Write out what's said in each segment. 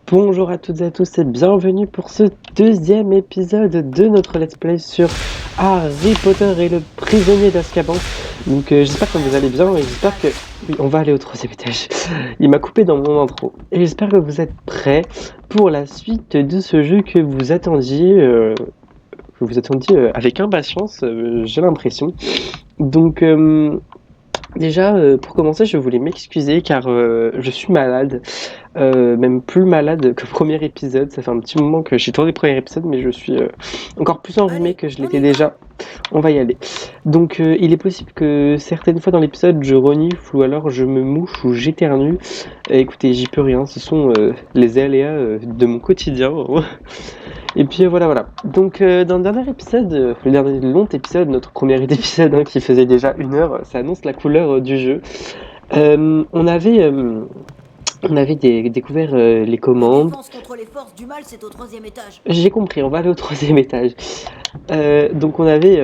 Bonjour à toutes et à tous et bienvenue pour ce deuxième épisode de notre let's play sur Harry Potter et le prisonnier d'Azkaban. Donc j'espère que vous allez bien et j'espère que... Oui, on va aller au troisième étage. Il m'a coupé dans mon intro. Et j'espère que vous êtes prêts pour la suite de ce jeu que vous attendiez avec impatience, j'ai l'impression. Donc... Déjà, pour commencer, je voulais m'excuser car je suis malade, même plus malade que le premier épisode. Ça fait un petit moment que j'ai tourné le premier épisode, mais je suis encore plus enrhumé Allez, que je on l'étais y va. déjà. On va y aller. Donc, il est possible que certaines fois dans l'épisode, je renifle ou alors je me mouche ou j'éternue. Écoutez, j'y peux rien. Ce sont les aléas de mon quotidien. Et puis voilà. Donc dans le dernier épisode, le dernier long épisode, notre premier épisode qui faisait déjà 1 heure, ça annonce la couleur du jeu. Euh, on avait, euh, on avait découvert les La commandes. défense contre les forces du mal, c'est au troisième étage. J'ai compris, on va aller au troisième étage. Donc on avait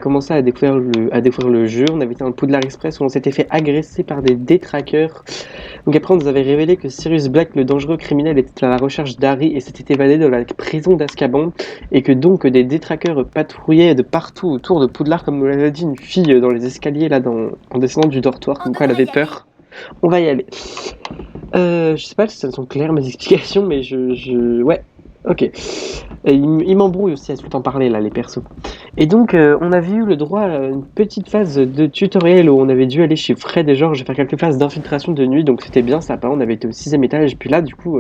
commencé à découvrir le jeu. On avait été un Poudlard Express où on s'était fait agresser par des détraqueurs. Donc après on nous avait révélé que Sirius Black, le dangereux criminel, était à la recherche d'Harry et s'était évadé de la prison d'Azkaban. Et que donc des détraqueurs patrouillaient de partout autour de Poudlard, comme nous l'avait dit une fille dans les escaliers là en descendant du dortoir, On comme quoi elle devrait avait y aller. peur. On va y aller. Je sais pas si ça sont claires mes explications, mais ouais, ok. Il m'embrouille aussi à tout le temps parler là, les persos. Et donc, on avait eu le droit à une petite phase de tutoriel où on avait dû aller chez Fred et George faire quelques phases d'infiltration de nuit, donc c'était bien sympa. On avait été au 6e étage, puis là, du coup,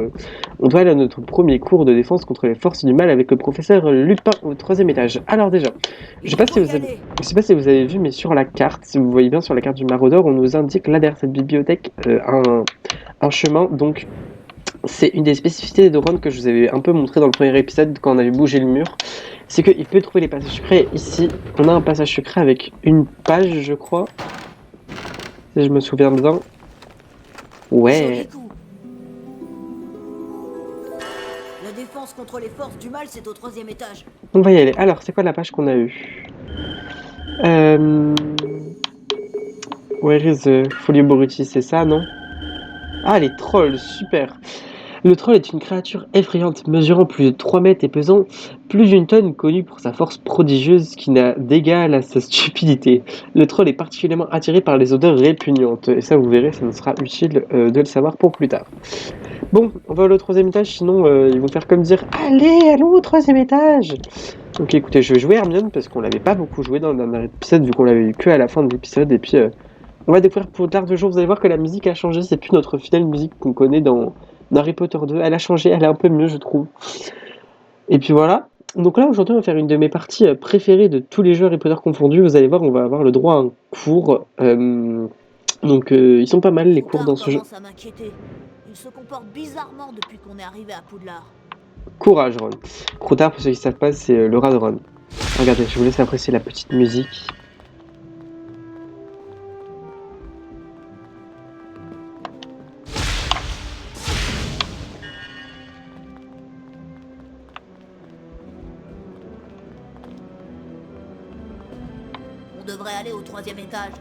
on doit aller à notre premier cours de défense contre les forces du mal avec le professeur Lupin au 3e étage. Alors déjà, je sais Il pas faut si y vous avez, aller. je sais pas si vous avez vu, mais sur la carte, si vous voyez bien sur la carte du Maraudeur, on nous indique là derrière cette bibliothèque un chemin. Donc c'est une des spécificités de Ron que je vous avais un peu montré dans le premier épisode quand on avait bougé le mur. C'est qu'il peut trouver les passages secrets. Ici, on a un passage secret avec une page, je crois. Si je me souviens bien. Joli Ouais, coup. La défense contre les forces du mal, c'est au troisième étage. on va y aller. Alors, c'est quoi la page qu'on a eue? euh... Where is the Folio Boruti, c'est ça, non? Ah, les trolls, super. Le troll est une créature effrayante, mesurant plus de 3 mètres et pesant plus d'une tonne, connue pour sa force prodigieuse qui n'a d'égal à sa stupidité. Le troll est particulièrement attiré par les odeurs répugnantes, et ça vous verrez, ça nous sera utile de le savoir pour plus tard. Bon, on va au 3e étage, sinon ils vont faire comme dire allez, allons au 3e étage. Donc écoutez, je vais jouer Hermione parce qu'on l'avait pas beaucoup joué dans le dernier épisode, vu qu'on l'avait eu que à la fin de l'épisode, et puis on va découvrir pour tard de jour. Vous allez voir que la musique a changé. C'est plus notre fidèle musique qu'on connaît dans Harry Potter 2. Elle a changé. Elle est un peu mieux, je trouve. Et puis voilà. Donc là, aujourd'hui, on va faire une de mes parties préférées de tous les jeux Harry Potter confondus. Vous allez voir, on va avoir le droit à un cours. Donc, ils sont pas mal, les cours Croutard dans ce jeu. commence à m'inquiéter. Il se comporte bizarrement depuis qu'on est arrivé à Poudlard. Courage, Ron. Croutard, pour ceux qui ne savent pas, c'est le rat de Ron. Regardez, je vous laisse apprécier la petite musique. On devrait aller au troisième étage.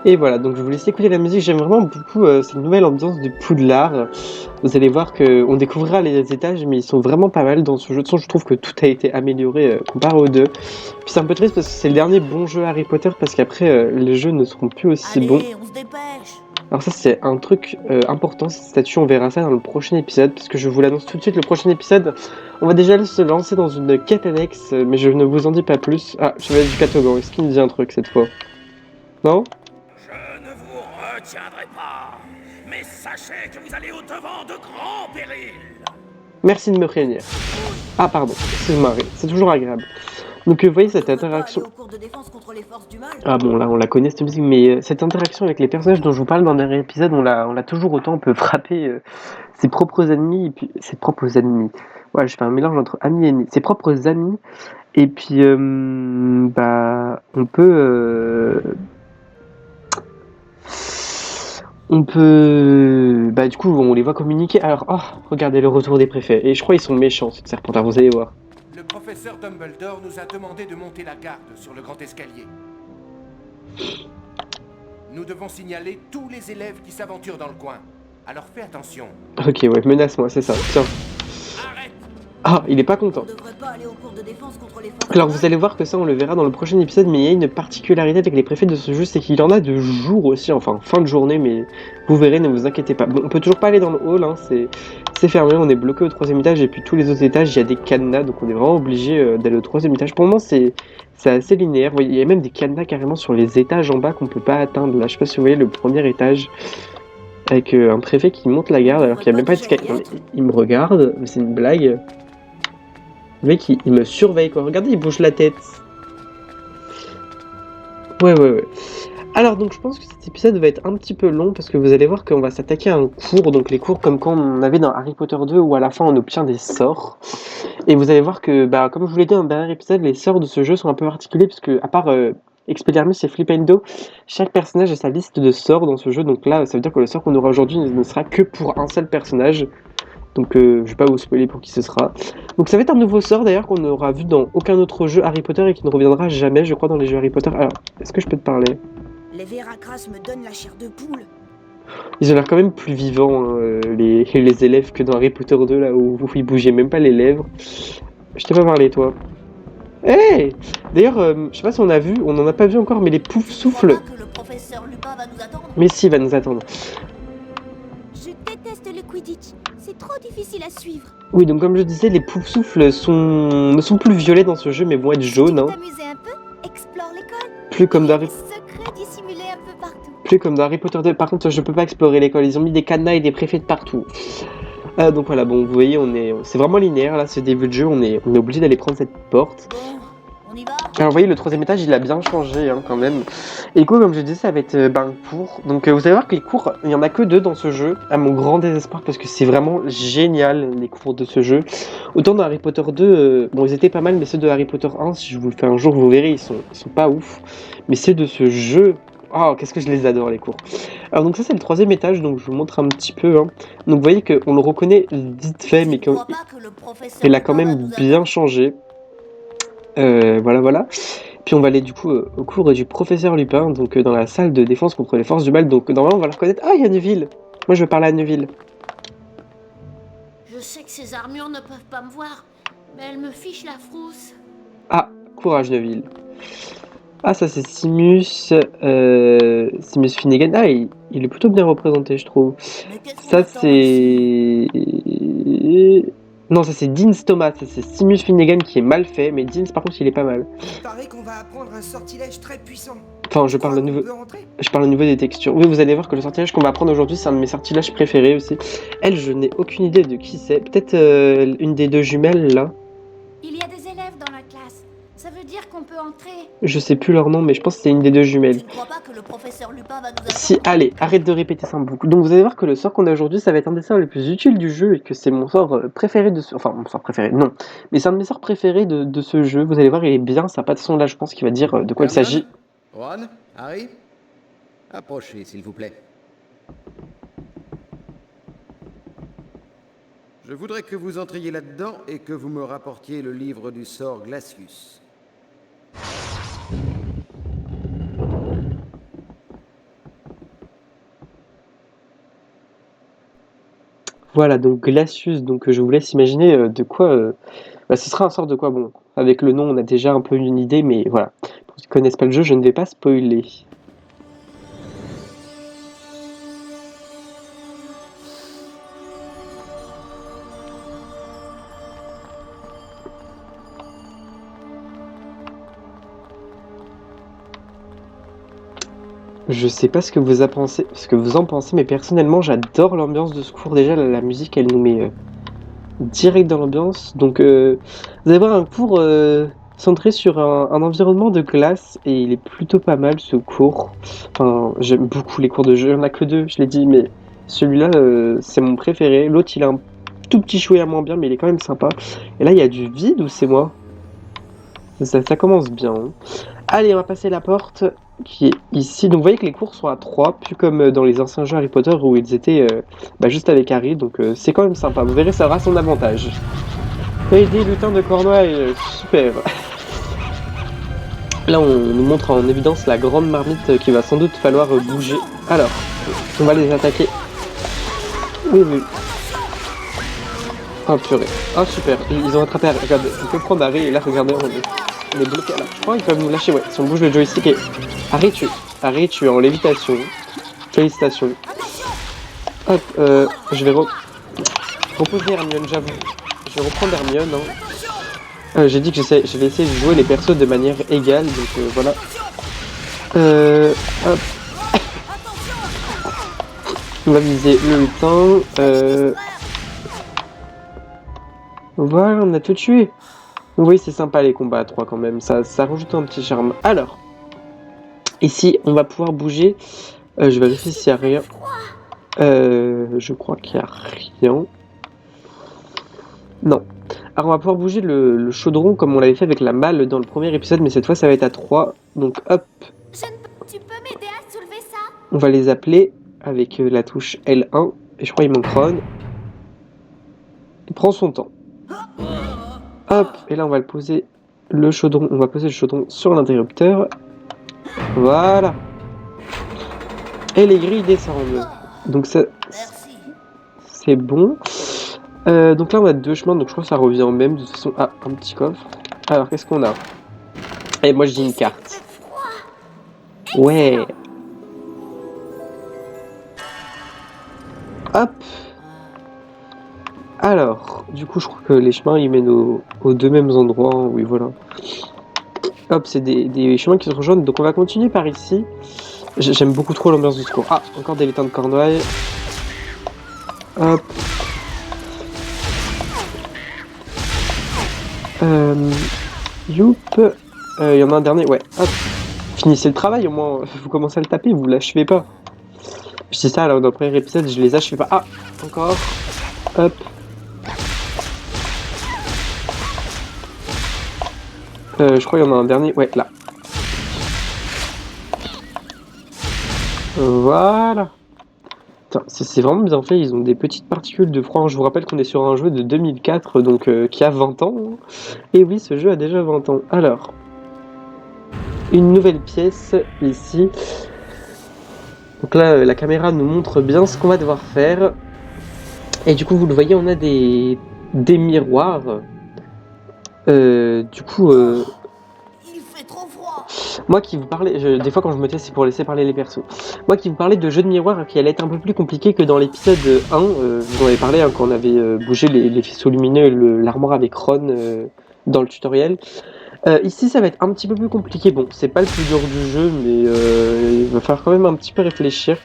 Et voilà, donc je vous laisse écouter la musique. J'aime vraiment beaucoup cette nouvelle ambiance de Poudlard. Vous allez voir qu'on découvrira les étages, mais ils sont vraiment pas mal dans ce jeu. De toute façon, je trouve que tout a été amélioré comparé aux deux. Puis c'est un peu triste parce que c'est le dernier bon jeu Harry Potter, parce qu'après, les jeux ne seront plus aussi bons. Allez, on se dépêche. Alors ça, c'est un truc important, cette statue. On verra ça dans le prochain épisode, parce que je vous l'annonce tout de suite, le prochain épisode, on va déjà se lancer dans une quête annexe, mais je ne vous en dis pas plus. Ah, je vais être du Catogan. Est-ce qu'il me dit un truc cette fois? Non? Je ne vous retiendrai pas, mais sachez que vous allez au-devant de grands périls. Merci de me prévenir. Ah pardon, excuse-moi, c'est toujours agréable. Donc vous voyez cette On veut pas aller interaction. au cours de défense contre les forces du mal. Ah bon là on la connaît cette musique, mais cette interaction avec les personnages dont je vous parle dans le dernier épisode, on l'a toujours autant, on peut frapper ses propres ennemis et puis ses propres ennemis. Ouais, je fais un mélange entre amis et ennemis. Ses propres amis et puis on peut du coup on les voit communiquer. Alors regardez le retour des préfets et je crois ils sont méchants ces serpentards, vous allez voir. Le professeur professeur Dumbledore nous a demandé de monter la garde sur le grand escalier. Nous devons signaler tous les élèves qui s'aventurent dans le coin. Alors fais attention. Ok, ouais, menace-moi, c'est ça. Tiens. Arrête! Ah, il est pas content. On devrait pas aller au cours de défense contre les forces. Alors vous allez voir que ça on le verra dans le prochain épisode, mais il y a une particularité avec les préfets de ce jeu, c'est qu'il en a de jour aussi, enfin fin de journée, mais vous verrez, ne vous inquiétez pas. Bon, on peut toujours pas aller dans le hall, hein, c'est fermé, on est bloqué au 3e étage, et puis tous les autres étages, il y a des cadenas, donc on est vraiment obligé d'aller au 3e étage. Pour le moment c'est assez linéaire, vous voyez, il y a même des cadenas carrément sur les étages en bas qu'on peut pas atteindre. Là je sais pas si vous voyez le premier étage, avec un préfet qui monte la garde alors qu'il n'y a même pas de escalier. Il me regarde, mais c'est une blague. Le mec, il me surveille, quoi. Regardez, il bouge la tête. Ouais. Alors, donc, je pense que cet épisode va être un petit peu long, parce que vous allez voir qu'on va s'attaquer à un cours, donc les cours comme quand on avait dans Harry Potter 2, où à la fin, on obtient des sorts. Et vous allez voir que, bah, comme je vous l'ai dit dans le dernier épisode, les sorts de ce jeu sont un peu particuliers, parce que, à part Expelliarmus et Flipendo, chaque personnage a sa liste de sorts dans ce jeu, donc là, ça veut dire que le sort qu'on aura aujourd'hui ne sera que pour un seul personnage. Donc je vais pas vous spoiler pour qui ce sera. Donc ça va être un nouveau sort d'ailleurs qu'on n'aura vu dans aucun autre jeu Harry Potter et qui ne reviendra jamais, je crois, dans les jeux Harry Potter. Alors, est-ce que je peux te parler? Les Veracras me donnent la chair de poule. Ils ont l'air quand même plus vivants, hein, les élèves, que dans Harry Potter 2, là où ils bougeaient même pas les lèvres. Je t'ai pas parlé, toi. Hey! D'ailleurs, je sais pas si on a vu, on en a pas vu encore, mais les poufs Je soufflent. crois pas que le professeur Lupin va nous attendre. Mais si, il va nous attendre. Je déteste le Quidditch. C'est trop difficile à suivre. Oui, donc comme je disais, les poufs souffles ne sont plus violets dans ce jeu, mais vont être jaunes. Hein. T'amuser un peu, explore l'école. Plus comme dans Des Harry... secrets dissimulés un peu partout. Plus comme dans Harry Potter 2. Par contre, je peux pas explorer l'école. Ils ont mis des cadenas et des préfets de partout. Donc voilà, bon, vous voyez, c'est vraiment linéaire là, ce début de jeu. On est obligé d'aller prendre cette porte. Bon, on y va? Alors vous voyez, le 3e étage, il a bien changé hein, quand même. Et du coup, comme je disais, ça va être un cours. Donc vous allez voir que les cours, il y en a que 2 dans ce jeu, à mon grand désespoir, parce que c'est vraiment génial les cours de ce jeu. Autant dans Harry Potter 2, bon, ils étaient pas mal, mais ceux de Harry Potter 1, si je vous le fais un jour, vous verrez, ils sont pas ouf. Mais ceux de ce jeu, oh, qu'est-ce que je les adore les cours. Alors donc ça c'est le 3e étage, donc je vous montre un petit peu. Hein. Donc vous voyez qu'on le reconnaît vite fait, mais Je crois pas que le professeur qu'il a Lupin quand va même nous bien attendre. changé. Voilà. Puis on va aller du coup au cours du professeur Lupin, donc dans la salle de défense contre les forces du mal. Donc normalement on va le reconnaître. Ah, il y a Neville. Moi je veux parler à Neville. Je sais que ces armures ne peuvent pas me voir, mais elles me fichent la frousse. Ah, courage Neville. Ah, ça c'est Simus Finnegan. Ah, il est plutôt bien représenté, je trouve. Mais qu'est-ce qu'on Ça attend ici? c'est... Non, ça c'est Dean Thomas, ça c'est Simus Finnegan qui est mal fait, mais Dean par contre il est pas mal. Il paraît qu'on va apprendre un sortilège très puissant. Enfin, je Tu parle crois au niveau... qu'on peut entrer? Je parle au niveau des textures. Oui, vous allez voir que le sortilège qu'on va apprendre aujourd'hui, c'est un de mes sortilèges préférés aussi. Elle, je n'ai aucune idée de qui c'est. Peut-être une des 2 jumelles, là. Il y a des élèves dans la classe. Ça veut dire qu'on peut entrer. Je sais plus leur nom, mais je pense que c'est une des 2 jumelles. Tu ne crois pas que le professeur Lupin va nous attendre? Si, allez, arrête de répéter ça beaucoup. Donc vous allez voir que le sort qu'on a aujourd'hui, ça va être un des sorts les plus utiles du jeu, et que c'est mon sort préféré de ce... Enfin, mon sort préféré, non. Mais c'est un de mes sorts préférés de ce jeu. Vous allez voir, il est bien sympa. De toute façon, là, je pense qu'il va dire de quoi il Hermione, s'agit. Ron, Harry, approchez s'il vous plaît. Je voudrais que vous entriez là-dedans et que vous me rapportiez le livre du sort Glacius. Voilà, donc Glacius, donc je vous laisse imaginer de quoi... Bah, ce sera un sort de quoi, bon, avec le nom on a déjà un peu une idée, mais voilà. Pour ceux qui ne connaissent pas le jeu, je ne vais pas spoiler. Je sais pas ce que vous en pensez, mais personnellement j'adore l'ambiance de ce cours. Déjà la musique elle nous met direct dans l'ambiance. Donc vous allez voir un cours centré sur un environnement de glace et il est plutôt pas mal ce cours. Enfin j'aime beaucoup les cours de jeu, il n'y en a que 2 je l'ai dit, mais celui-là c'est mon préféré. L'autre il a un tout petit chouïa moins bien mais il est quand même sympa. Et là il y a du vide ou c'est moi? Ça commence bien. Hein. Allez, on va passer la porte qui est ici. Donc vous voyez que les cours sont à 3, plus comme dans les anciens jeux Harry Potter où ils étaient juste avec Harry. Donc c'est quand même sympa. Vous verrez, ça aura son avantage. Aider lutin de Cornouailles, super. Là, on nous montre en évidence la grande marmite qu'il va sans doute falloir bouger. Alors, on va les attaquer. Oui, oui. Oh purée. Oh super, ils ont attrapé Harry. Regardez, on peut prendre Harry et là, regardez, on est bloqué là. Je crois qu'ils peuvent nous lâcher, ouais. Si on bouge le joystick et... Harry, tu es en lévitation. Félicitations. Hop, je vais reposer Hermione, j'avoue. Je vais reprendre Hermione, hein. J'ai dit que je vais essayer de jouer les persos de manière égale, donc voilà. Hop. On va viser le lutin. Voilà, on a tout tué. Oui, c'est sympa les combats à 3 quand même, ça rajoute un petit charme. Alors, ici, on va pouvoir bouger. Je vérifie s'il n'y a rien. Je crois qu'il n'y a rien. Non. Alors on va pouvoir bouger le chaudron comme on l'avait fait avec la malle dans le premier épisode, mais cette fois ça va être à 3. Donc hop. Tu peux m'aider à soulever ça? On va les appeler avec la touche L1. Et je crois qu'il manque Ron. Il prend son temps. Hop. Et là on va le poser le chaudron. On va poser le chaudron sur l'interrupteur. Voilà. Et les grilles descendent. Donc ça, c'est bon. Donc là on a 2 chemins, donc je crois que ça revient au même. De toute façon, ah, un petit coffre. Alors qu'est-ce qu'on a? Et moi je dis une carte. Ouais. Hop. Alors, du coup je crois que les chemins ils mènent aux 2 mêmes endroits. Hein. Oui voilà. Hop, c'est des chemins qui se rejoignent. Donc on va continuer par ici. J'aime beaucoup trop l'ambiance du secours. Ah, encore des lutins de Cornouailles. Hop. Youp. Il y en a un dernier, ouais. Hop. Finissez le travail au moins. Vous commencez à le taper, vous l'achevez pas. Je dis ça alors dans le premier épisode, je les achevais pas. Ah, encore. Hop. Je crois qu'il y en a un dernier, ouais, là. Voilà. C'est vraiment bien fait, ils ont des petites particules de froid. Je vous rappelle qu'on est sur un jeu de 2004, donc qui a 20 ans. Et oui, ce jeu a déjà 20 ans. Alors, une nouvelle pièce ici. Donc là, la caméra nous montre bien ce qu'on va devoir faire. Et du coup, vous le voyez, on a des miroirs. Du coup... Il fait trop froid. Moi qui vous parlais, des fois quand je me tais c'est pour laisser parler les persos. Moi qui vous parlais de jeux de miroir qui allait être un peu plus compliqué que dans l'épisode 1, vous en avez parlé hein, quand on avait bougé les faisceaux lumineux et l'armoire avec Ron dans le tutoriel. Ici ça va être un petit peu plus compliqué, bon c'est pas le plus dur du jeu mais il va falloir quand même un petit peu réfléchir.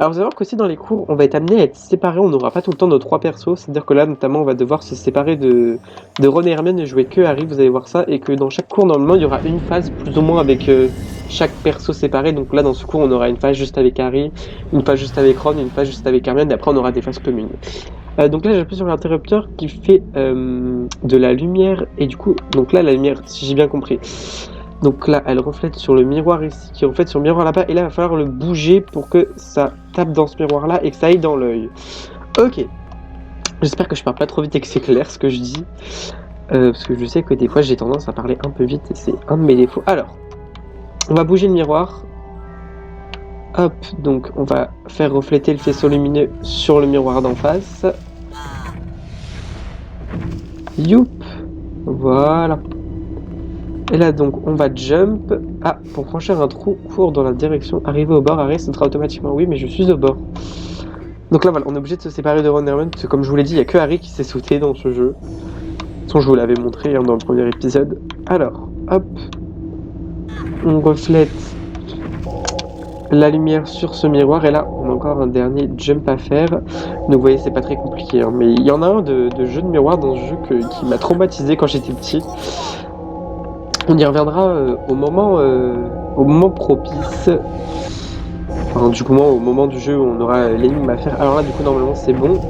Alors vous allez voir qu'aussi dans les cours on va être amené à être séparés, on n'aura pas tout le temps nos 3 persos, c'est à dire que là notamment on va devoir se séparer de Ron et Hermione et jouer que Harry, vous allez voir ça, et que dans chaque cours normalement il y aura une phase plus ou moins avec chaque perso séparé, donc là dans ce cours on aura une phase juste avec Harry, une phase juste avec Ron, une phase juste avec Hermione et après on aura des phases communes. Donc là j'appuie sur l'interrupteur qui fait de la lumière et du coup, donc là la lumière si j'ai bien compris, donc là elle reflète sur le miroir ici, qui reflète sur le miroir là-bas et là il va falloir le bouger pour que ça tape dans ce miroir là et que ça aille dans l'œil. Ok, j'espère que je parle pas trop vite et que c'est clair ce que je dis, parce que je sais que des fois j'ai tendance à parler un peu vite et c'est un de mes défauts. Alors, on va bouger le miroir. Hop, donc on va faire refléter le faisceau lumineux sur le miroir d'en face. Youp, voilà. Et là donc on va jump. Ah, pour franchir un trou, court dans la direction. Arriver au bord, Harry sautera automatiquement. Oui, mais je suis au bord. Donc là voilà, on est obligé de se séparer de Ron et Hermione parce que comme je vous l'ai dit, il n'y a que Harry qui s'est sauté dans ce jeu. De toute façon, je vous l'avais montré hein, dans le premier épisode. Alors, hop, on reflète la lumière sur ce miroir et là on a encore un dernier jump à faire. Donc vous voyez c'est pas très compliqué hein, mais il y en a un de jeu de miroir dans ce jeu qui m'a traumatisé quand j'étais petit. On y reviendra au moment propice. Enfin, du coup au moment du jeu où on aura l'énigme à faire. Alors là du coup normalement c'est bon.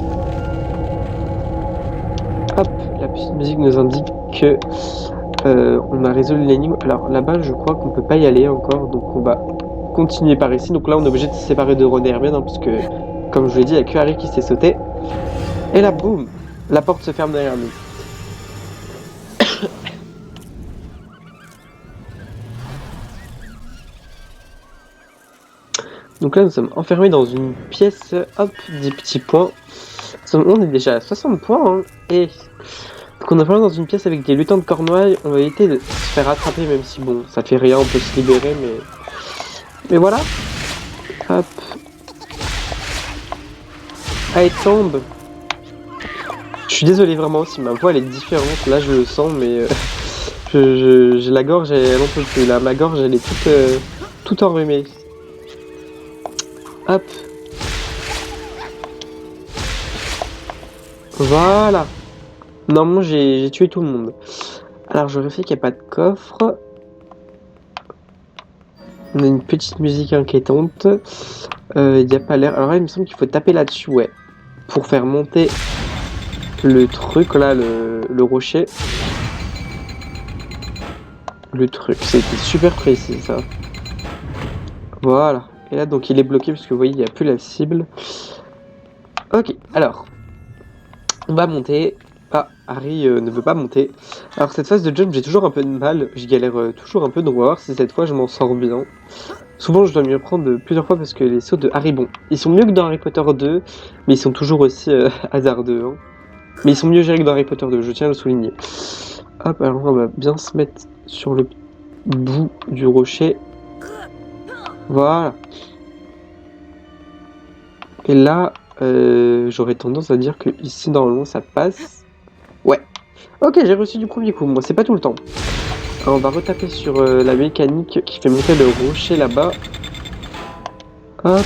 Hop, la petite musique nous indique que on a résolu l'énigme. Alors là-bas je crois qu'on peut pas y aller encore, donc on va continuer par ici. Donc là on est obligé de se séparer de Ron et Hermione hein, parce que comme je vous l'ai dit il n'y a que Harry qui s'est sauté. Et là boum, la porte se ferme derrière nous. Donc là, nous sommes enfermés dans une pièce, hop, 10 petits points. On est déjà à 60 points, hein. Et donc on est enfermé dans une pièce avec des lutins de Cornouailles. On va éviter de se faire attraper, même si bon, ça fait rien, on peut se libérer, mais voilà. Hop. Allez, tombe. Je suis désolé vraiment si ma voix elle est différente. Là, je le sens, mais j'ai la gorge, elle en peut plus. Là, ma gorge, elle est toute enrhumée. Hop. Voilà. Normalement, j'ai tué tout le monde. Alors, je vérifie qu'il n'y a pas de coffre. On a une petite musique inquiétante. Il n'y a pas l'air. Alors là, il me semble qu'il faut taper là-dessus, ouais. Pour faire monter le truc, là, le rocher. Le truc, c'était super précis, ça. Voilà. Et là, donc, il est bloqué, parce que vous voyez, il n'y a plus la cible. Ok, alors. On va monter. Ah, Harry ne veut pas monter. Alors cette phase de jump, j'ai toujours un peu de mal. Je galère toujours un peu, donc on va voir si cette fois je m'en sors bien. Souvent, je dois m'y reprendre plusieurs fois parce que les sauts de Harry, bon, ils sont mieux que dans Harry Potter 2, mais ils sont toujours aussi hasardeux. Hein. Mais ils sont mieux gérés que dans Harry Potter 2, je tiens à le souligner. Hop, alors on va bien se mettre sur le bout du rocher. Voilà. Et là, j'aurais tendance à dire que ici, normalement, ça passe. Ouais. Ok, j'ai reçu du premier coup. Moi, c'est pas tout le temps. Alors, on va retaper sur la mécanique qui fait monter le rocher là-bas. Hop.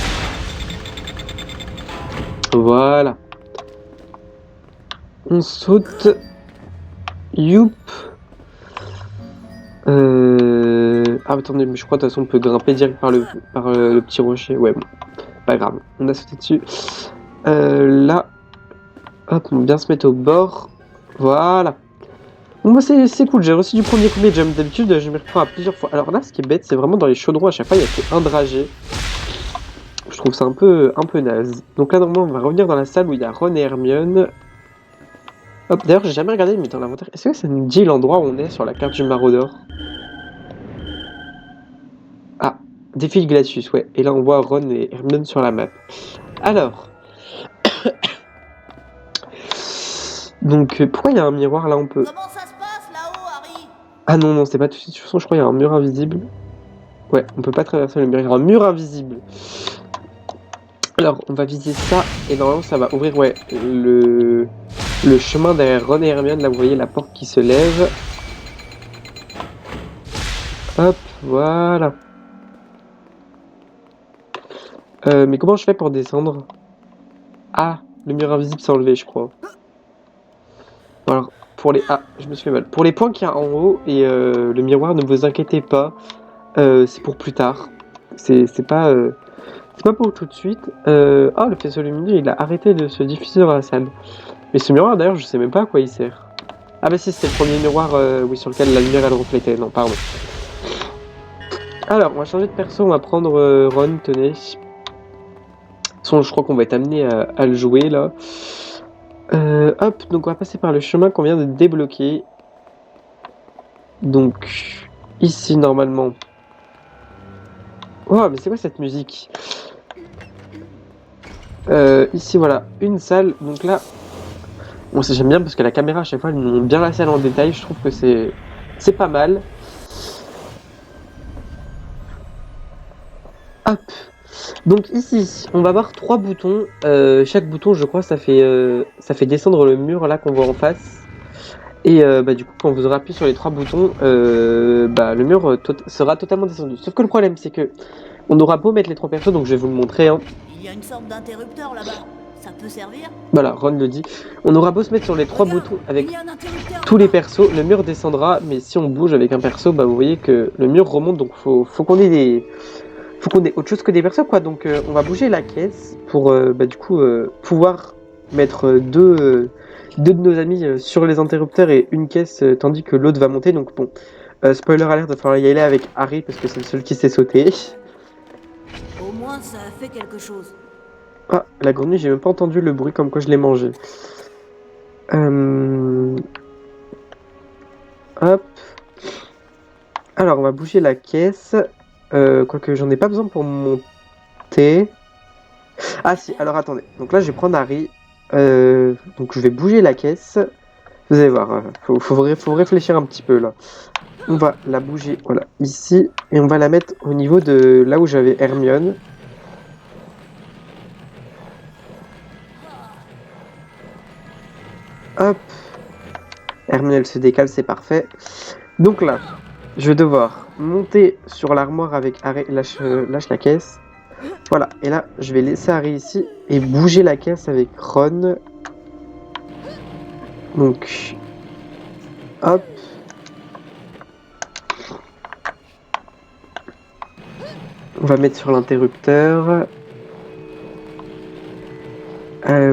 Voilà. On saute. Youp. Ah, attendez, mais je crois de toute façon on peut grimper direct par le petit rocher. Ouais, bon. Pas grave. On a sauté dessus. Là. Hop, on va bien se mettre au bord. Voilà. Bon, moi c'est cool, j'ai reçu du premier coup de jump. D'habitude, je me reprends à plusieurs fois. Alors là, ce qui est bête, c'est vraiment dans les chaudrons, à chaque fois, il y a que un dragé. Je trouve ça un peu naze. Donc là, normalement, on va revenir dans la salle où il y a Ron et Hermione. Hop, d'ailleurs, j'ai jamais regardé, mais dans l'inventaire, est-ce que ça nous dit l'endroit où on est sur la carte du Maraudeur? Ah, défi de Glacius, ouais. Et là, on voit Ron et Hermione sur la map. Alors... Donc, pourquoi il y a un miroir là? On peut... Comment ça se passe là-haut, Harry? Ah non, c'est pas tout de suite. De toute façon, je crois qu'il y a un mur invisible. Ouais, on peut pas traverser le mur. Il y a un mur invisible. Alors, on va viser ça. Et normalement, ça va ouvrir, ouais, le chemin derrière Ron et Hermione. Là, vous voyez la porte qui se lève. Hop, voilà. Mais comment je fais pour descendre? Ah, le mur invisible s'est enlevé, je crois. Alors, pour les... Ah, je me suis fait mal. Pour les points qu'il y a en haut et le miroir, ne vous inquiétez pas. C'est pour plus tard. C'est pas pour tout de suite. Ah, le faisceau lumineux, il a arrêté de se diffuser dans la salle. Mais ce miroir, d'ailleurs, je sais même pas à quoi il sert. Ah bah si, c'est le premier miroir oui, sur lequel la lumière, elle reflétait. Non, pardon. Alors, on va changer de perso. On va prendre Ron, tenez. De toute façon, je crois qu'on va être amené à le jouer, là. Hop, donc on va passer par le chemin qu'on vient de débloquer. Donc, ici, normalement... Oh, mais c'est quoi cette musique? Ici, voilà, une salle. Donc là, bon, j'aime bien parce que la caméra, à chaque fois, elle nous montre bien la salle en détail. Je trouve que c'est pas mal. Hop. Donc ici, on va avoir 3 boutons. Chaque bouton, je crois, ça fait descendre le mur là qu'on voit en face. Et bah, du coup, quand vous aurez appuyé sur les 3 boutons, bah, le mur sera totalement descendu. Sauf que le problème, c'est que on aura beau mettre les 3 persos, donc je vais vous le montrer. Hein. Il y a une sorte d'interrupteur là-bas. Ça peut servir? Voilà, Ron le dit. On aura beau se mettre sur les 3 boutons avec Il y a un interrupteur tous les là-bas. persos, le mur descendra. Mais si on bouge avec un perso, bah, vous voyez que le mur remonte. Donc faut qu'on ait autre chose que des persos, quoi. Donc on va bouger la caisse pour bah, du coup pouvoir mettre deux de nos amis sur les interrupteurs et une caisse tandis que l'autre va monter. Donc bon, spoiler alert, il va falloir y aller avec Harry parce que c'est le seul qui s'est sauté. Au moins, ça a fait quelque chose. Ah, la grenouille, j'ai même pas entendu le bruit comme quoi je l'ai mangé. Hop. Alors, on va bouger la caisse. Quoique j'en ai pas besoin pour mon porter. Ah si, alors attendez. Donc là, je vais prendre Harry. Donc je vais bouger la caisse. Vous allez voir, faut réfléchir un petit peu là. On va la bouger, voilà, ici. Et on va la mettre au niveau de là où j'avais Hermione. Hop. Hermione, elle se décale, c'est parfait. Donc là, je vais devoir monter sur l'armoire avec Harry. Lâche la caisse. Voilà, et là, je vais laisser Harry ici et bouger la caisse avec Ron. Donc, hop. On va mettre sur l'interrupteur. Ah,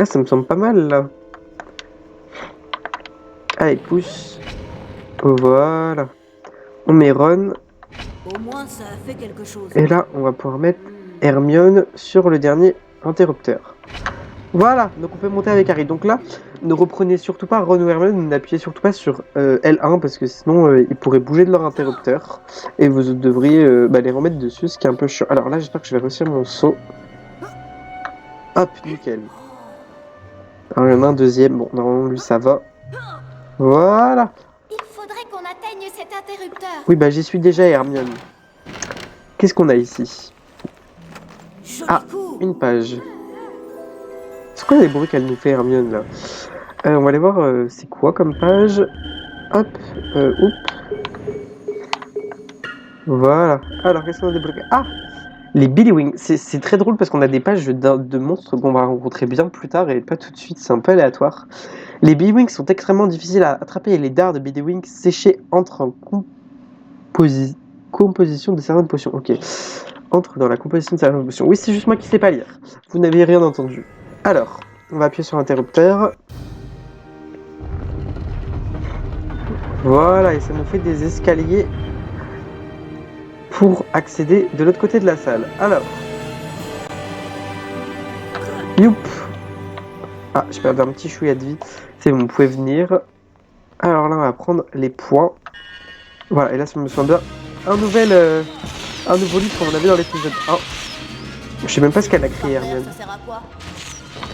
ça me semble pas mal là. Allez, pousse. Voilà. On met Ron. Au moins, ça a fait quelque chose. Et là, on va pouvoir mettre Hermione sur le dernier interrupteur. Voilà, donc on peut monter avec Harry. Donc là, ne reprenez surtout pas Ron ou Hermione, n'appuyez surtout pas sur L1 parce que sinon ils pourraient bouger de leur interrupteur et vous devriez les remettre dessus, ce qui est un peu chiant. Alors là, j'espère que je vais réussir mon saut. Hop, nickel. Alors il y en a un deuxième, bon, normalement lui ça va. Voilà. Il faudrait qu'on atteigne cet interrupteur. Oui, bah j'y suis déjà, Hermione. Qu'est-ce qu'on a ici? Joli Ah, coup. une page. C'est quoi les bruits qu'elle nous fait, Hermione, là? On va aller voir, c'est quoi comme page? Hop, Voilà. Alors, qu'est-ce qu'on a débloqué? Ah! Les Billywings. C'est très drôle parce qu'on a des pages de monstres qu'on va rencontrer bien plus tard et pas tout de suite, c'est un peu aléatoire. Les Billywings sont extrêmement difficiles à attraper et les dards de Billywings séchés entrent en composition de certaines potions. Ok. Entre dans la composition de certaines potions. Oui, c'est juste moi qui sais pas lire. Vous n'avez rien entendu. Alors, on va appuyer sur l'interrupteur. Voilà, et ça nous fait des escaliers pour accéder de l'autre côté de la salle. Alors. Youp. Ah, j'ai perdu un petit chouïa de vie. C'est bon, vous pouvez venir. Alors là, on va prendre les points. Voilà, et là, ça me semble bien un nouveau livre comme on avait dans l'épisode 1. Je sais même pas ce qu'elle a créé, Hermione. Ça sert à quoi?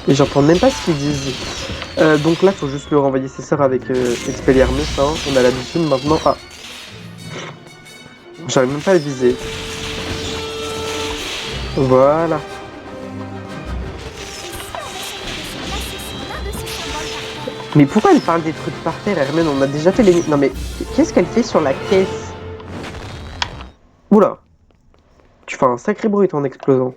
Et j'entends même pas ce qu'ils disent. Donc là, faut juste le renvoyer ses sœurs avec Expelliarmus. Hein. On a l'habitude maintenant. Ah. J'arrive même pas à le viser. Voilà. Mais pourquoi elle parle des trucs par terre, Hermione? On a déjà fait les... Non mais, qu'est-ce qu'elle fait sur la caisse? Oula. Tu fais un sacré bruit en explosant.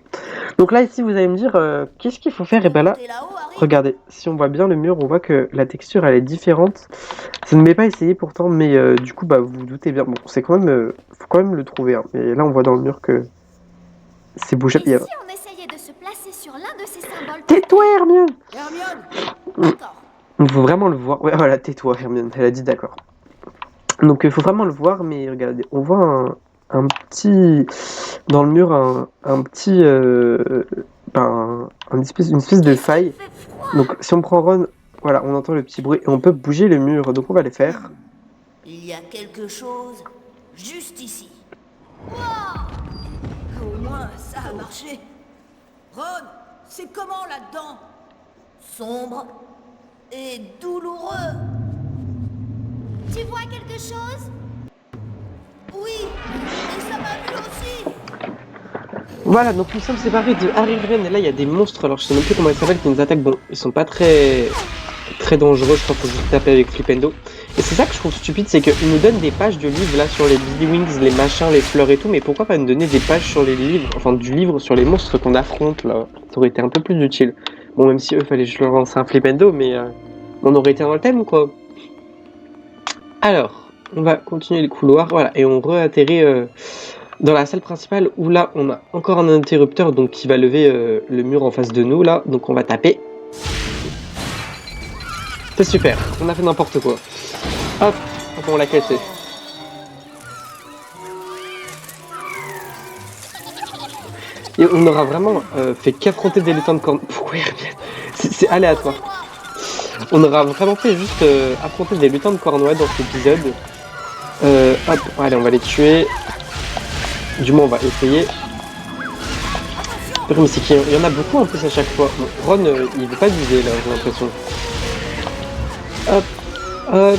Donc là, ici, vous allez me dire, qu'est-ce qu'il faut faire? Et ben là, T'es là-haut, Harry? regardez, si on voit bien le mur, on voit que la texture, elle est différente. Ça ne m'est pas essayé pourtant, mais du coup, bah, vous vous doutez bien. Bon, c'est quand même, faut quand même le trouver. Hein. Et là, on voit dans le mur que c'est bougé. Et si on essayait de se placer sur l'un de ces symboles? Tais-toi, Hermione! Hermione. D'accord. Il faut vraiment le voir. Ouais, voilà, tais-toi, Hermione. Elle a dit d'accord. Donc, il faut vraiment le voir, mais regardez, on voit un petit... Dans le mur, un petit... une espèce de faille. Il fait froid. Donc, si on prend Ron, voilà, on entend le petit bruit et on peut bouger le mur. Donc, on va les faire. Il y a quelque chose juste ici. Wow. Au moins, ça a marché. Ron, c'est comment là-dedans? Sombre et douloureux. Tu vois quelque chose? Oui, et ça m'a vu aussi. Voilà, donc nous sommes séparés de Harry et Ron. Et là, il y a des monstres. Alors, je sais même plus comment ils s'appellent qui nous attaquent. Bon, ils sont pas très dangereux. Je crois qu'il faut juste taper avec Flipendo. Et c'est ça que je trouve stupide, c'est qu'ils nous donnent des pages de livres là sur les Billywings, les machins, les fleurs et tout. Mais pourquoi pas nous donner des pages sur les livres, enfin du livre sur les monstres qu'on affronte là? Ça aurait été un peu plus utile. Bon, même si eux, fallait que je leur lance un Flipendo, mais on aurait été dans le thème quoi. Alors, on va continuer le couloir, voilà, et on re-atterrit dans la salle principale où là, on a encore un interrupteur donc qui va lever le mur en face de nous là, donc on va taper. C'est super, on a fait n'importe quoi. Hop, on l'a cassé. Et on aura vraiment fait qu'affronter des lutins de cornes. Pourquoi c'est aléatoire. On aura vraiment fait juste affronter des lutins de Cornouailles dans cet épisode. Hop, allez, on va les tuer. Du moins, on va essayer. Mais c'est qu'il y en a beaucoup en plus à chaque fois. Bon, Ron, il veut pas viser là, j'ai l'impression. Hop, hop.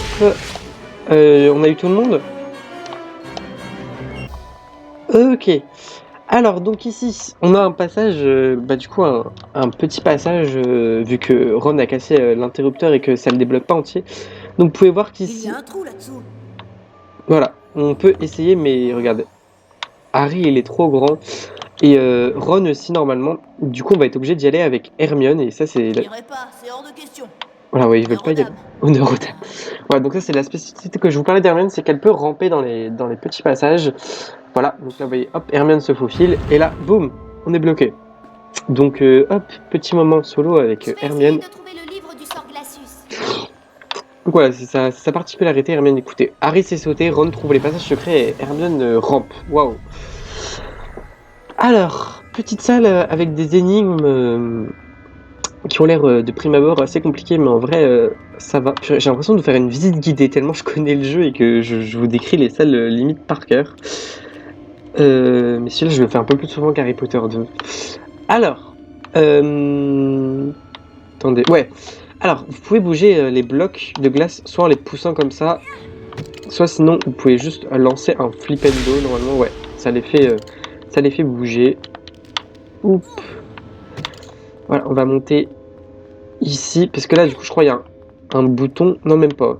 On a eu tout le monde? Ok. Alors, donc ici, on a un passage, du coup, un petit passage, vu que Ron a cassé l'interrupteur et que ça le débloque pas entier. Donc, vous pouvez voir Il y qu'ici, a un trou là-dessous. voilà, on peut essayer, mais regardez. Harry, il est trop grand. Et Ron aussi, normalement. Du coup, on va être obligé d'y aller avec Hermione, et ça, c'est... J'irai pas, c'est hors de question. Voilà, ouais, ils veulent pas y aller. Honneur aux dames. Ouais, donc ça, c'est la spécificité que je vous parlais d'Hermione, c'est qu'elle peut ramper dans les petits passages. Voilà, donc là, vous voyez, hop, Hermione se faufile, et là, boum, on est bloqué. Donc, hop, petit moment solo avec Je vais Hermione. essayer de trouver le livre du sort Glacius. Donc voilà, c'est sa particularité, Hermione. Écoutez, Harry s'est sauté, Ron trouve les passages secrets, et Hermione rampe. Waouh. Alors, petite salle avec des énigmes qui ont l'air de prime abord assez compliquées, mais en vrai, ça va. J'ai l'impression de faire une visite guidée, tellement je connais le jeu et que je vous décris les salles limite par cœur. Mais celui-là, je le fais un peu plus souvent qu'Harry Potter 2. Alors, attendez, ouais. Alors, vous pouvez bouger les blocs de glace, soit en les poussant comme ça, soit sinon, vous pouvez juste lancer un flip and go, normalement, ouais. Ça les fait bouger. Oups. Voilà, on va monter ici, parce que là, du coup, je crois qu'il y a un bouton, non, même pas.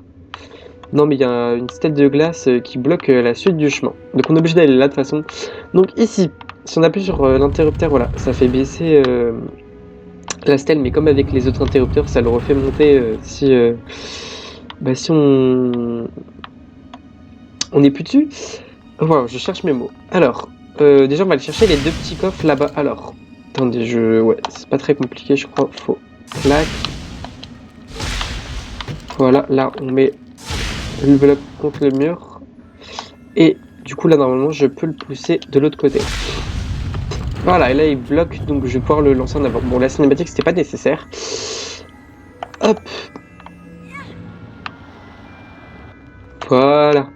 Non, mais il y a une stèle de glace qui bloque la suite du chemin. Donc on est obligé d'aller là de toute façon. Donc ici, si on appuie sur l'interrupteur, voilà, ça fait baisser la stèle, mais comme avec les autres interrupteurs, ça le refait monter si on n'est plus dessus. Voilà, je cherche mes mots. Alors, déjà on va aller chercher les deux petits coffres là-bas. Alors, attendez, ouais, c'est pas très compliqué, je crois. Faut clac. Voilà, là on met le bloc contre le mur. Et du coup là normalement je peux le pousser de l'autre côté. Voilà, et là il bloque, donc je vais pouvoir le lancer en avant. Bon, la cinématique c'était pas nécessaire. Hop. Voilà.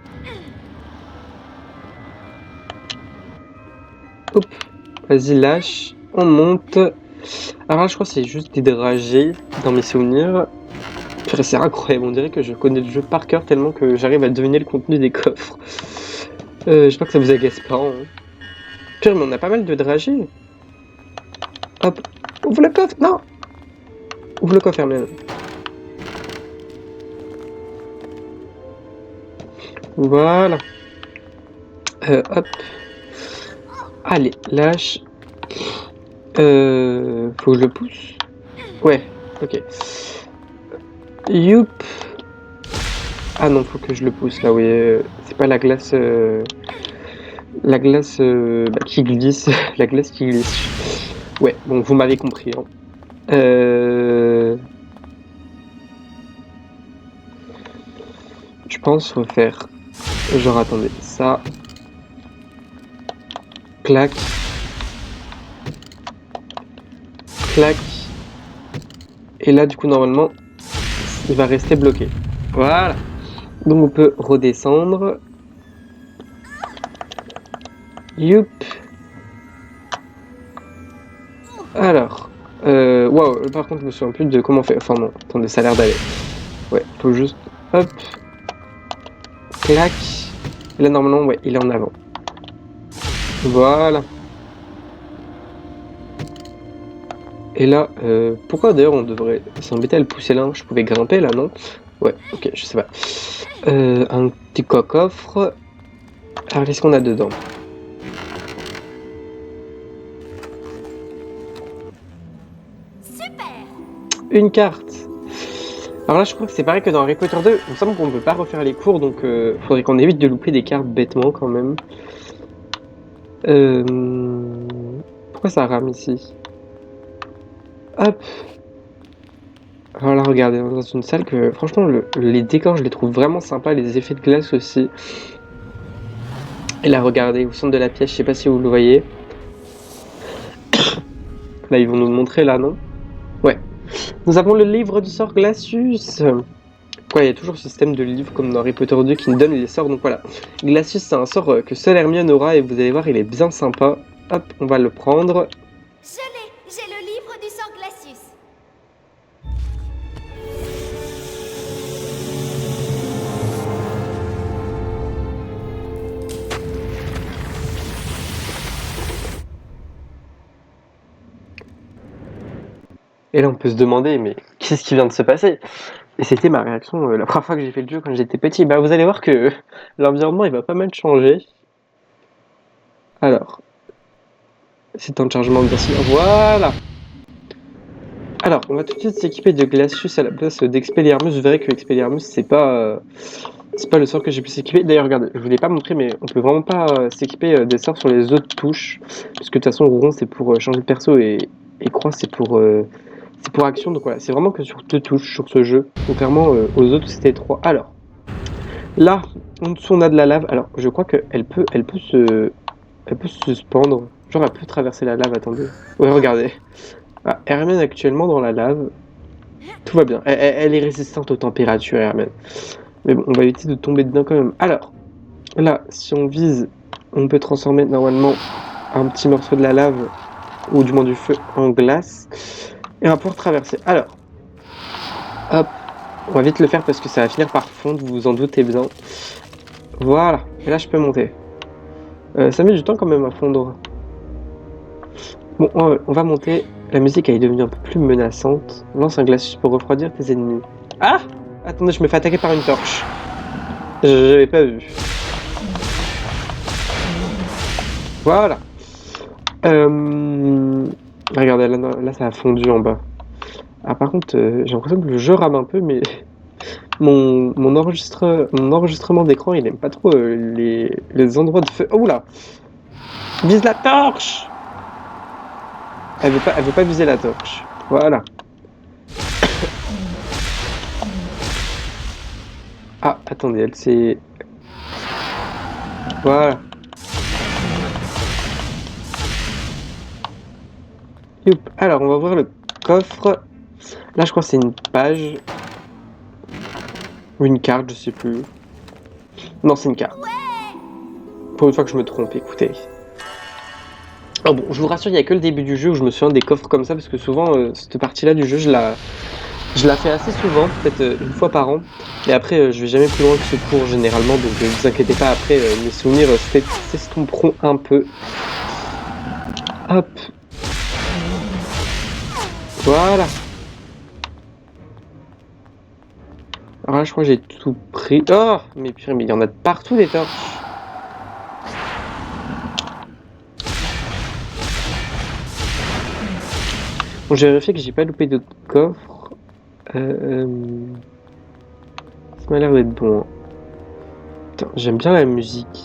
Hop. Vas-y, lâche. On monte. Alors là je crois que c'est juste des dragées dans mes souvenirs. C'est incroyable, on dirait que je connais le jeu par cœur tellement que j'arrive à deviner le contenu des coffres. J'espère que ça vous agace pas. Hein. Pire, mais on a pas mal de dragées. Hop, ouvre le coffre, non. Ouvre le coffre, Hermione. Voilà. Hop. Allez, lâche. Faut que je le pousse. Ouais, ok. Youp. Ah non, faut que je le pousse là, oui. C'est pas la glace. La glace qui glisse. La glace qui glisse. Ouais, bon, vous m'avez compris. Hein. Je pense refaire. Genre, attendez, ça. Clac. Clac. Et là, du coup, normalement, il va rester bloqué. Voilà. Donc, on peut redescendre. Youp. Alors. Waouh, par contre, je me souviens plus de comment faire. Enfin, non, attendez, ça a l'air d'aller. Ouais, faut juste. Hop. Clac. Et là, normalement, ouais, il est en avant. Voilà. Et là, pourquoi d'ailleurs on devrait s'embêter à le pousser là? Je pouvais grimper là, non? Ouais, ok, je sais pas. Un petit coffre. Alors, qu'est-ce qu'on a dedans? Super! Une carte. Alors là, je crois que c'est pareil que dans Harry Potter 2. Il me semble qu'on ne peut pas refaire les cours, donc faudrait qu'on évite de louper des cartes bêtement quand même. Pourquoi ça rame ici? Hop. Alors là, regardez, dans une salle que, franchement, les décors, je les trouve vraiment sympas, les effets de glace aussi. Et là, regardez, au centre de la pièce, je sais pas si vous le voyez. Là, ils vont nous le montrer, là, non? Ouais. Nous avons le livre du sort Glacius. Ouais, il y a toujours ce système de livre comme dans Harry Potter 2 qui nous donne les sorts. Donc voilà. Glacius, c'est un sort que seule Hermione aura et vous allez voir, il est bien sympa. Hop, on va le prendre. Je l'ai. J'ai le livre du sort Glacius. Et là, on peut se demander, mais qu'est-ce qui vient de se passer? Et c'était ma réaction la première fois que j'ai fait le jeu quand j'étais petit. Bah, vous allez voir que l'environnement, il va pas mal changer. Alors, c'est temps de chargement bien sûr. Voilà! Alors, on va tout de suite s'équiper de Glacius à la place d'Expelliarmus. Vous verrez que Expelliarmus, c'est pas le sort que j'ai pu s'équiper. D'ailleurs, regardez, je vous l'ai pas montré, mais on peut vraiment pas s'équiper des sorts sur les autres touches. Parce que de toute façon, rond, c'est pour changer de perso et croix, c'est pour action. Donc voilà, c'est vraiment que sur 2 touches sur ce jeu. Contrairement aux autres, c'était 3. Alors, là, en dessous, on a de la lave. Alors, je crois qu'elle peut se suspendre. Genre, elle peut traverser la lave, attendez. Ouais, regardez. Ah, Hermione actuellement dans la lave. Tout va bien. Elle est résistante aux températures, Hermione. Mais bon, on va éviter de tomber dedans quand même. Alors, là, si on vise, on peut transformer normalement un petit morceau de la lave, ou du moins du feu, en glace. Et on va pouvoir traverser. Alors, hop, on va vite le faire parce que ça va finir par fondre, vous vous en doutez bien. Voilà, et là je peux monter. Ça met du temps quand même à fondre. Bon, on va monter. La musique elle est devenue un peu plus menaçante. Lance un glacius pour refroidir tes ennemis. Ah! Attendez, je me fais attaquer par une torche. J'avais pas vu. Voilà. Regardez, là ça a fondu en bas. Ah par contre, j'ai l'impression que le jeu rame un peu, mais mon enregistrement d'écran, il aime pas trop les endroits de feu. Oh là! Vise la torche! Elle veut pas viser la torche. Voilà. Ah, attendez, elle s'est... Voilà. Youp. Alors, on va ouvrir le coffre. Là, je crois que c'est une page. Ou une carte, je sais plus. Non, c'est une carte. Pour une fois que je me trompe, écoutez. Oh bon, je vous rassure, il n'y a que le début du jeu où je me souviens des coffres comme ça, parce que souvent, cette partie-là du jeu, je la fais assez souvent, peut-être une fois par an. Et après, je vais jamais plus loin que ce cours, généralement, donc ne vous inquiétez pas, après, mes souvenirs s'estomperont un peu. Hop. Voilà. Alors là, je crois que j'ai tout pris. Oh! Mais purée, mais il y en a de partout, des torches. Bon, j'ai vérifié que j'ai pas loupé d'autres coffres. Ça m'a l'air d'être bon. Hein. Attends, j'aime bien la musique.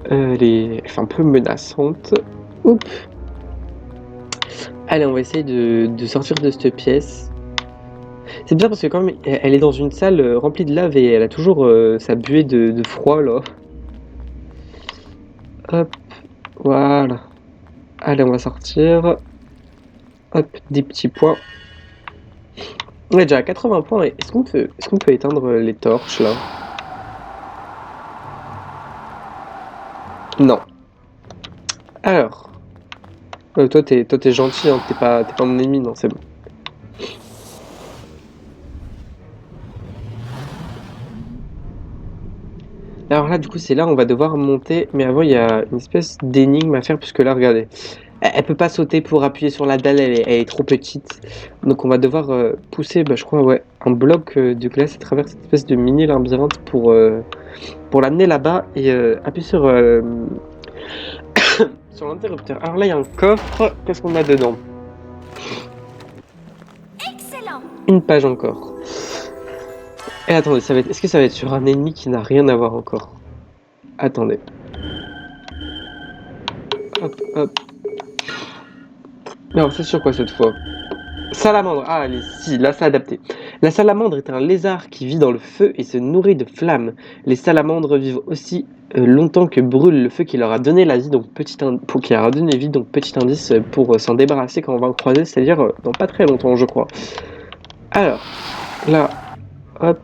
Elle est un peu menaçante. Oups. Allez, on va essayer de sortir de cette pièce. C'est bien parce que quand même, elle est dans une salle remplie de lave et elle a toujours sa buée de froid là. Hop, voilà. Allez, on va sortir. Hop, des petits points. On est déjà à 80 points. Est-ce qu'on peut éteindre les torches là? Non. Alors. Toi t'es gentil, hein, t'es pas mon ennemi, non, c'est bon. Alors là, du coup, c'est là, on va devoir monter. Mais avant, il y a une espèce d'énigme à faire, puisque là, regardez. Elle peut pas sauter pour appuyer sur la dalle, elle est trop petite. Donc on va devoir pousser, je crois, ouais, un bloc de glace à travers cette espèce de mini labyrinthe pour l'amener là-bas et appuyer sur, sur l'interrupteur. Alors là, il y a un coffre. Qu'est-ce qu'on a dedans? Excellent. Une page encore. Et attendez, est-ce que ça va être sur un ennemi qui n'a rien à voir encore? Attendez. Hop, hop. Non, c'est sur quoi cette fois? Salamandre. Ah, allez, si, là c'est adapté. La salamandre est un lézard qui vit dans le feu et se nourrit de flammes. Les salamandres vivent aussi longtemps que brûle le feu qui leur a donné la vie, donc qui leur a donné vie, donc petit indice pour s'en débarrasser quand on va en croiser, c'est-à-dire dans pas très longtemps, je crois. Alors, là, hop.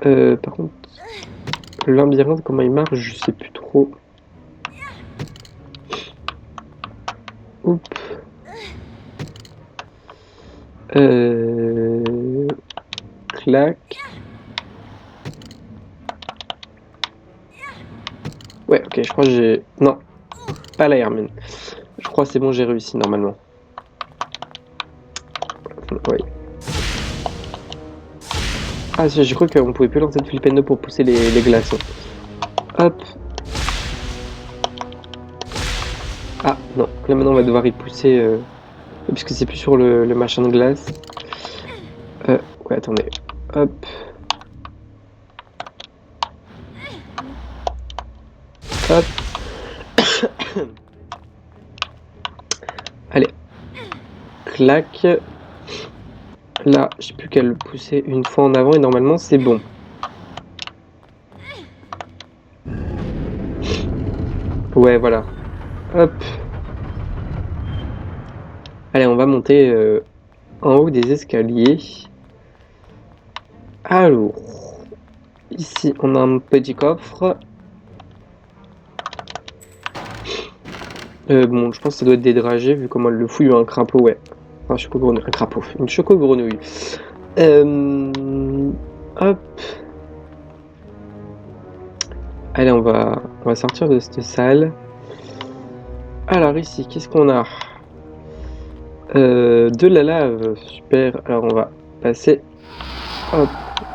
Par contre, le labyrinthe, comment il marche, je sais plus trop. Oups. Clac. Ouais, ok, je crois que j'ai... Non, pas la Hermione. Je crois que c'est bon, j'ai réussi normalement. Oui. Ah, j'ai cru qu'on pouvait plus lancer de flipendo pour pousser les glaçons. Hop. Ah, non. Là, maintenant, on va devoir y pousser... puisque c'est plus sur le machin de glace. Ouais, attendez. Hop. Hop. Allez. Clac. Là, je sais plus qu'à le pousser une fois en avant et normalement c'est bon. Ouais, voilà. Hop. Allez, on va monter en haut des escaliers. Alors, ici on a un petit coffre. Bon, je pense que ça doit être des dragées vu comment elle le fouille un crapaud, ouais. Un choco-grenouille, un crapaud, une choco-grenouille. Hop. Allez, on va sortir de cette salle. Alors ici, qu'est-ce qu'on a? De la lave, super. Alors on va passer. Hop,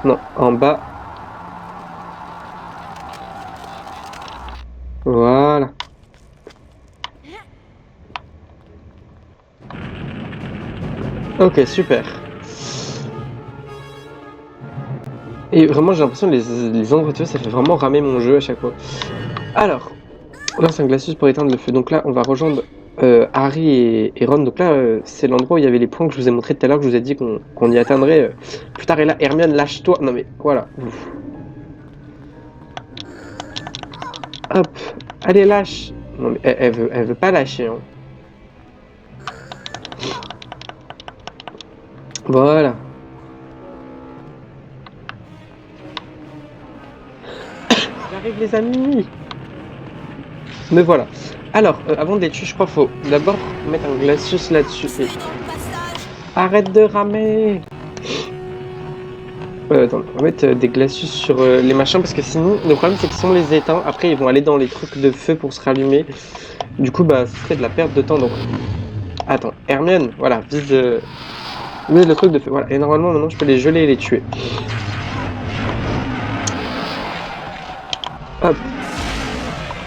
non, en bas. Voilà. Ok, super. Et vraiment, j'ai l'impression que les endroits de feu, ça fait vraiment ramer mon jeu à chaque fois. Alors, lance un glacius pour éteindre le feu. Donc là, on va rejoindre Harry et Ron. Donc là, c'est l'endroit où il y avait les points que je vous ai montré tout à l'heure, que je vous ai dit qu'on y atteindrait plus tard. Et là, Hermione, lâche-toi. Non mais, voilà. Ouf. Hop. Allez, lâche. Non mais, elle veut pas lâcher, hein. Voilà. J'arrive les amis. Me voilà. Alors, avant de les tuer, je crois qu'il faut d'abord mettre un glacius là-dessus. Et... Arrête de ramer. Attends, on va mettre des glacius sur les machins parce que sinon, le problème c'est que si on les éteint, après ils vont aller dans les trucs de feu pour se rallumer. Du coup, bah, ce serait de la perte de temps. Donc, attends, Hermione, voilà, vise le truc de feu. Voilà, et normalement maintenant je peux les geler et les tuer. Hop.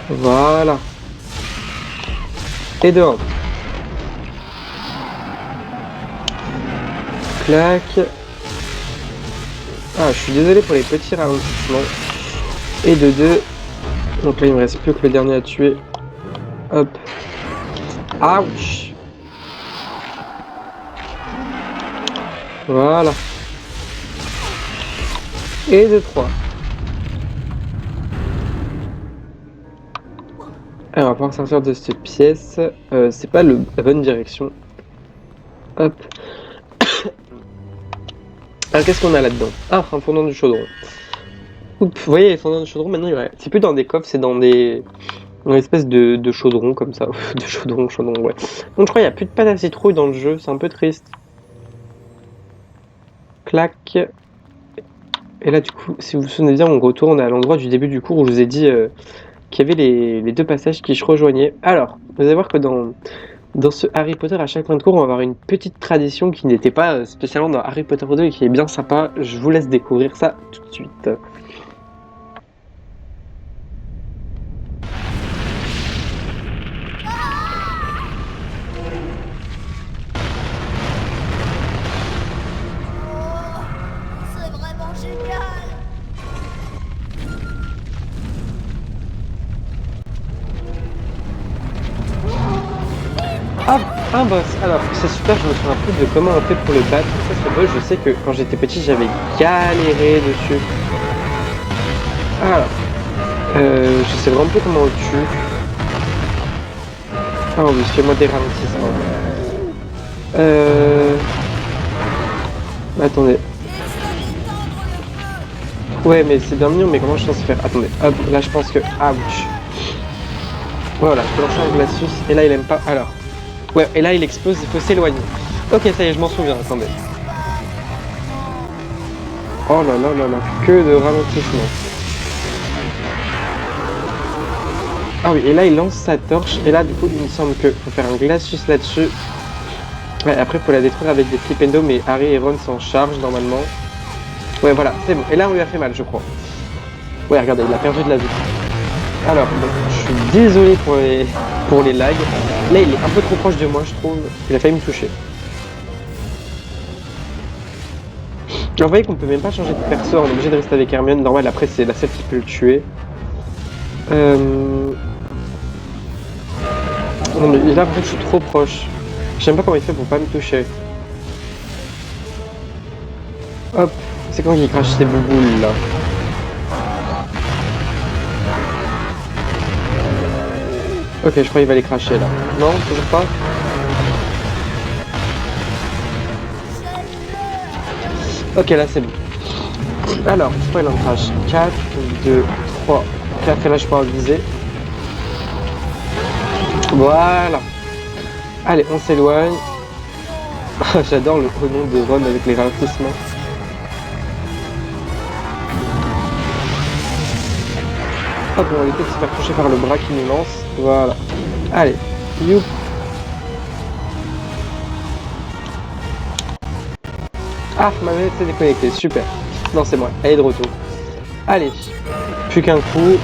Voilà. Et dehors. Clac. Ah, je suis désolé pour les petits ralentissements. Et de deux. Donc là, il me reste plus que le dernier à tuer. Hop. Ouch. Voilà. Et de 3. Alors, on va pouvoir sortir de cette pièce. C'est pas la bonne direction. Hop. Alors, qu'est-ce qu'on a là-dedans? Ah, un fondant du chaudron. Oups, vous voyez, les fondants du chaudron, maintenant, c'est plus dans des coffres, c'est dans des... Une espèce de chaudron, comme ça. De chaudron, ouais. Donc, je crois qu'il n'y a plus de pâte à citrouille dans le jeu, c'est un peu triste. Clac. Et là, du coup, si vous vous souvenez bien, on retourne à l'endroit du début du cours où je vous ai dit qu'il y avait les deux passages qui se rejoignaient. Alors, vous allez voir que dans ce Harry Potter, à chaque fin de cours, on va avoir une petite tradition qui n'était pas spécialement dans Harry Potter 2 et qui est bien sympa. Je vous laisse découvrir ça tout de suite. C'est vraiment génial. Ah, un boss. Alors, c'est super, je me souviens plus de comment on fait pour le battre. Ça, ce boss, je sais que quand j'étais petit, j'avais galéré dessus. Alors, je sais vraiment plus comment on le tue. Ah oui, fais-moi des ralentissements. Attendez. Ouais, mais c'est bien mignon, mais comment je pense faire? Attendez, hop, là je pense que... Ouch. Voilà, je peux lancer un glacius, et là il aime pas... Alors... Ouais, et là il explose, il faut s'éloigner. Ok, ça y est, je m'en souviens, attendez. Oh là là là là, que de ralentissement. Ah oui, et là il lance sa torche, et là du coup il me semble que faut faire un Glacius là-dessus. Ouais, après faut la détruire avec des Flipendo, mais Harry et Ron s'en chargent normalement. Ouais voilà, c'est bon. Et là on lui a fait mal je crois. Ouais regardez, il a perdu de la vie. Alors, bon, je suis désolé pour les lags. Là il est un peu trop proche de moi je trouve. Il a failli me toucher. Alors, vous voyez qu'on peut même pas changer de perso, on est obligé de rester avec Hermione. Normal, après c'est la seule qui peut le tuer. Non mais là en fait je suis trop proche. Je sais même pas comment il fait pour pas me toucher. Hop, c'est quand il crache ses bouboules là. Ok, je crois qu'il va les cracher là. Non, toujours pas. Ok, là c'est bon. Alors, je crois qu'il en crache 4, 2, 3, 4 et là je peux en viser. Voilà. Allez, on s'éloigne. J'adore le nom de Ron avec les ralentissements. Hop, on va éviter de se faire toucher par le bras qui nous lance. Voilà. Allez, youp. Ah, ma manette s'est déconnectée, super. Non, c'est moi, elle est de retour. Allez, plus qu'un coup.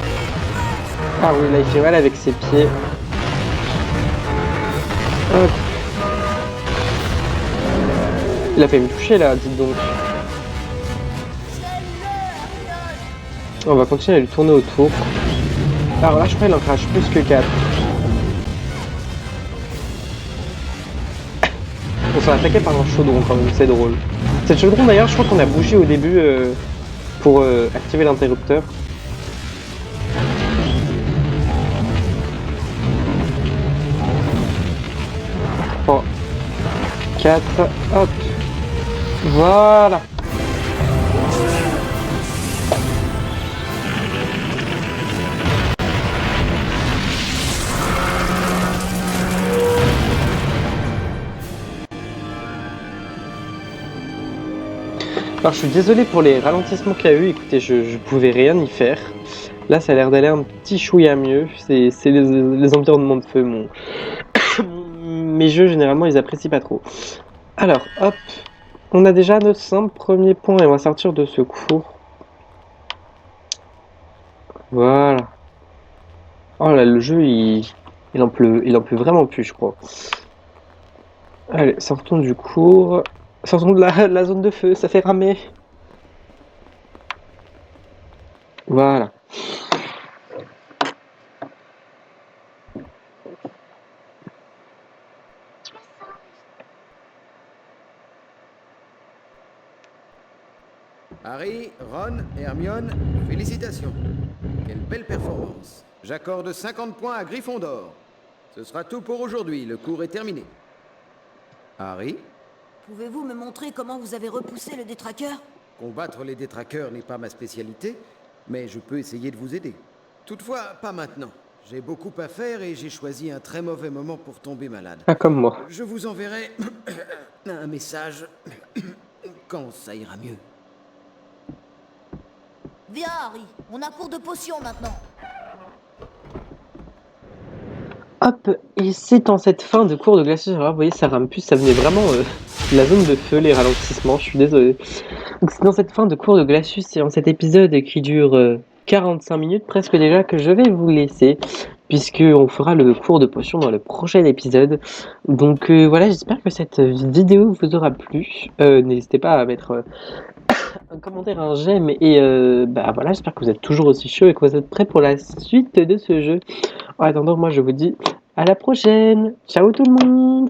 Ah oui, là il fait mal avec ses pieds. Hop. Il a fait me toucher là, dites donc. On va continuer à lui tourner autour. Alors là, je crois qu'il en crache plus que 4. On s'est attaqué par un chaudron quand même, c'est drôle. Cette chaudron d'ailleurs, je crois qu'on a bougé au début pour activer l'interrupteur. Oh. 4, hop. Voilà. Alors je suis désolé pour les ralentissements qu'il y a eu, écoutez, je pouvais rien y faire. Là ça a l'air d'aller un petit chouïa mieux, c'est les environnements de feu, mes jeux généralement ils apprécient pas trop. Alors hop, on a déjà notre simple premier point et on va sortir de ce cours. Voilà. Oh là le jeu il en pleut vraiment plus je crois. Allez, sortons du cours. Sortons de la zone de feu, ça fait ramer. Voilà. Harry, Ron et Hermione, félicitations. Quelle belle performance. J'accorde 50 points à Gryffondor. Ce sera tout pour aujourd'hui, le cours est terminé. Harry, Pouvez-vous me montrer comment vous avez repoussé le détraqueur? combattre les détraqueurs n'est pas ma spécialité, mais je peux essayer de vous aider. Toutefois, pas maintenant. J'ai beaucoup à faire et j'ai choisi un très mauvais moment pour tomber malade. Pas comme moi. Je vous enverrai un message quand ça ira mieux. Viens, Harry, on a cours de potions maintenant. Hop, et c'est en cette fin de cours de Glacius. Alors, vous voyez, ça rame plus, ça venait vraiment de la zone de feu, les ralentissements, je suis désolé. Donc c'est dans cette fin de cours de Glacius et en cet épisode qui dure 45 minutes presque déjà que je vais vous laisser, puisqu'on fera le cours de potion dans le prochain épisode. Donc voilà, j'espère que cette vidéo vous aura plu. N'hésitez pas à mettre un commentaire, un j'aime et bah voilà, j'espère que vous êtes toujours aussi chaud et que vous êtes prêts pour la suite de ce jeu. En attendant, moi je vous dis à la prochaine. Ciao tout le monde.